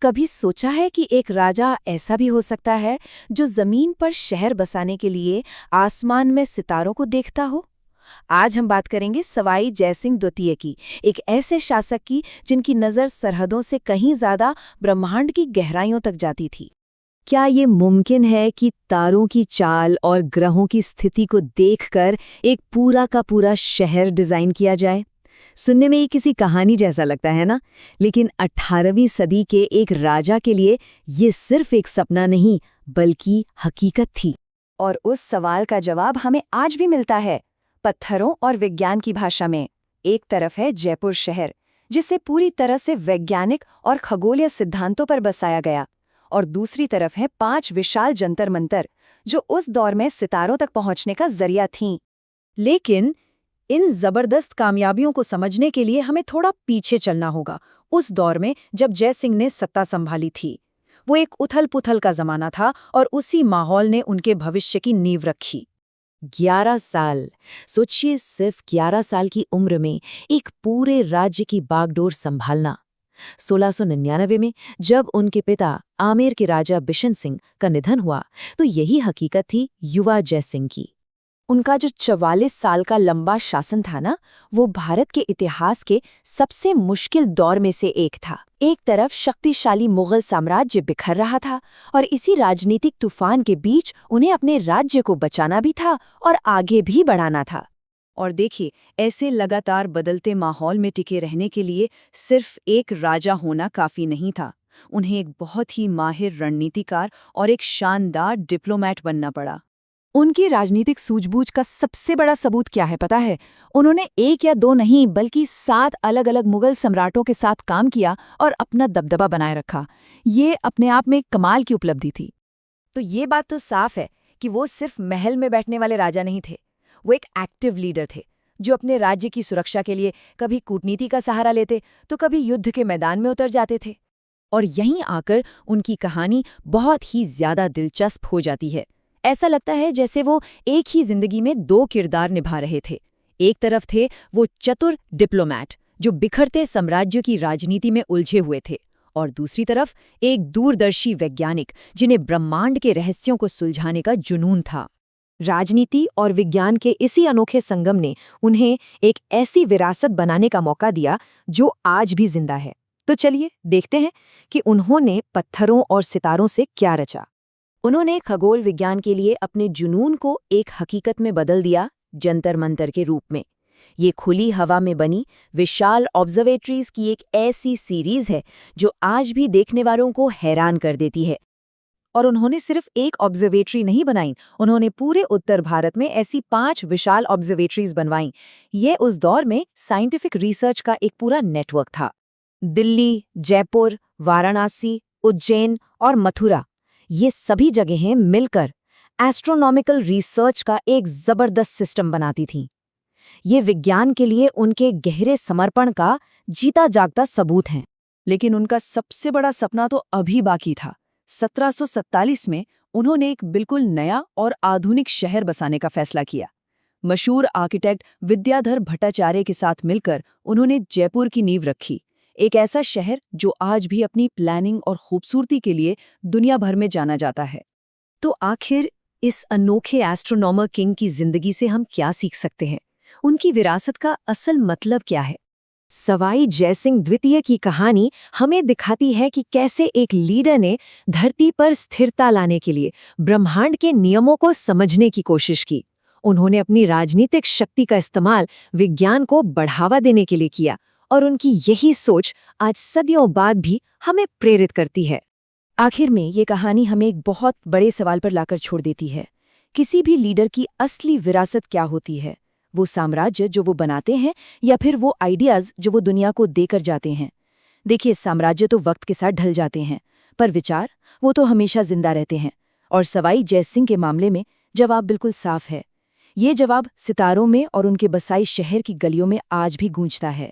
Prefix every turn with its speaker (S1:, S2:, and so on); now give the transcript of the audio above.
S1: कभी सोचा है कि एक राजा ऐसा भी हो सकता है जो जमीन पर शहर बसाने के लिए आसमान में सितारों को देखता हो? आज हम बात करेंगे सवाई जयसिंह द्वितीय की, एक ऐसे शासक की जिनकी नज़र सरहदों से कहीं ज्यादा ब्रह्मांड की गहराइयों तक जाती थी। क्या ये मुमकिन है कि तारों की चाल और ग्रहों की स्थिति को देखकर एक पूरा का पूरा शहर डिजाइन किया जाए? सुनने में ये किसी कहानी जैसा लगता है ना, लेकिन 18वीं सदी के एक राजा के लिए ये सिर्फ एक सपना नहीं बल्कि हकीकत थी। और उस सवाल का जवाब हमें आज भी मिलता है, पत्थरों और विज्ञान की भाषा में। एक तरफ है जयपुर शहर, जिसे पूरी तरह से वैज्ञानिक और खगोलीय सिद्धांतों पर बसाया गया, और दूसरी तरफ है 5 विशाल जंतर मंतर, जो उस दौर में सितारों तक पहुंचने का जरिया थीं। लेकिन इन जबरदस्त कामयाबियों को समझने के लिए हमें थोड़ा पीछे चलना होगा, उस दौर में जब जयसिंह ने सत्ता संभाली थी। वो एक उथल-पुथल का जमाना था और उसी माहौल ने उनके भविष्य की नींव रखी। 11 साल, सोचिए, सिर्फ 11 साल की उम्र में एक पूरे राज्य की बागडोर संभालना। 1699 में जब उनके पिता आमेर के राजा बिशन सिंह का निधन हुआ, तो यही हकीकत थी युवा जयसिंह की। उनका जो 44 साल का लंबा शासन था ना, वो भारत के इतिहास के सबसे मुश्किल दौर में से एक था। एक तरफ शक्तिशाली मुगल साम्राज्य बिखर रहा था और इसी राजनीतिक तूफान के बीच उन्हें अपने राज्य को बचाना भी था और आगे भी बढ़ाना था। और देखिए, ऐसे लगातार बदलते माहौल में टिके रहने के लिए सिर्फ एक राजा होना काफी नहीं था। उन्हें एक बहुत ही माहिर रणनीतिकार और एक शानदार डिप्लोमैट बनना पड़ा। उनकी राजनीतिक सूझबूझ का सबसे बड़ा सबूत क्या है पता है? उन्होंने 1 या 2 नहीं बल्कि 7 अलग-अलग मुगल सम्राटों के साथ काम किया और अपना दबदबा बनाए रखा। ये अपने आप में एक कमाल की उपलब्धि थी। तो ये बात तो साफ है कि वो सिर्फ महल में बैठने वाले राजा नहीं थे, वो एक एक्टिव लीडर थे, जो अपने राज्य की सुरक्षा के लिए कभी कूटनीति का सहारा लेते तो कभी युद्ध के मैदान में उतर जाते थे। और यहीं आकर उनकी कहानी बहुत ही ज्यादा दिलचस्प हो जाती है। ऐसा लगता है जैसे वो एक ही जिंदगी में 2 किरदार निभा रहे थे। एक तरफ थे वो चतुर डिप्लोमैट जो बिखरते साम्राज्य की राजनीति में उलझे हुए थे, और दूसरी तरफ एक दूरदर्शी वैज्ञानिक जिन्हें ब्रह्मांड के रहस्यों को सुलझाने का जुनून था। राजनीति और विज्ञान के इसी अनोखे संगम ने उन्हें एक ऐसी विरासत बनाने का मौका दिया जो आज भी जिंदा है। तो चलिए देखते हैं कि उन्होंने पत्थरों और सितारों से क्या रचा। उन्होंने खगोल विज्ञान के लिए अपने जुनून को एक हकीकत में बदल दिया, जंतर मंतर के रूप में। ये खुली हवा में बनी विशाल ऑब्जर्वेटरीज की एक ऐसी सीरीज है जो आज भी देखने वालों को हैरान कर देती है। और उन्होंने सिर्फ एक ऑब्जर्वेटरी नहीं बनाई, उन्होंने पूरे उत्तर भारत में ऐसी 5 विशाल ऑब्जर्वेटरीज बनवाईं। ये उस दौर में साइंटिफिक रिसर्च का एक पूरा नेटवर्क था। दिल्ली, जयपुर, वाराणसी, उज्जैन और मथुरा, ये सभी जगहें मिलकर एस्ट्रोनॉमिकल रिसर्च का एक जबरदस्त सिस्टम बनाती थीं। ये विज्ञान के लिए उनके गहरे समर्पण का जीता जागता सबूत हैं। लेकिन उनका सबसे बड़ा सपना तो अभी बाकी था। 1747 में उन्होंने एक बिल्कुल नया और आधुनिक शहर बसाने का फैसला किया। मशहूर आर्किटेक्ट विद्याधर भट्टाचार्य के साथ मिलकर उन्होंने जयपुर की नींव रखी। एक ऐसा शहर जो आज भी अपनी प्लानिंग और खूबसूरती के लिए दुनिया भर में जाना जाता है। तो आखिर इस अनोखे एस्ट्रोनॉमर किंग की जिंदगी से हम क्या सीख सकते हैं? उनकी विरासत का असल मतलब क्या है? सवाई जयसिंह द्वितीय की कहानी हमें दिखाती है कि कैसे एक लीडर ने धरती पर स्थिरता लाने के लिए ब्रह्मांड के नियमों को समझने की कोशिश की। उन्होंने अपनी राजनीतिक शक्ति का इस्तेमाल विज्ञान को बढ़ावा देने के लिए किया, और उनकी यही सोच आज सदियों बाद भी हमें प्रेरित करती है। आखिर में ये कहानी हमें एक बहुत बड़े सवाल पर लाकर छोड़ देती है। किसी भी लीडर की असली विरासत क्या होती है? वो साम्राज्य जो वो बनाते हैं या फिर वो आइडियाज जो वो दुनिया को देकर जाते हैं? देखिए, साम्राज्य तो वक्त के साथ ढल जाते हैं, पर विचार वो तो हमेशा जिंदा रहते हैं। और सवाई जयसिंह के मामले में जवाब बिल्कुल साफ है। ये जवाब सितारों में और उनके बसाई शहर की गलियों में आज भी गूंजता है।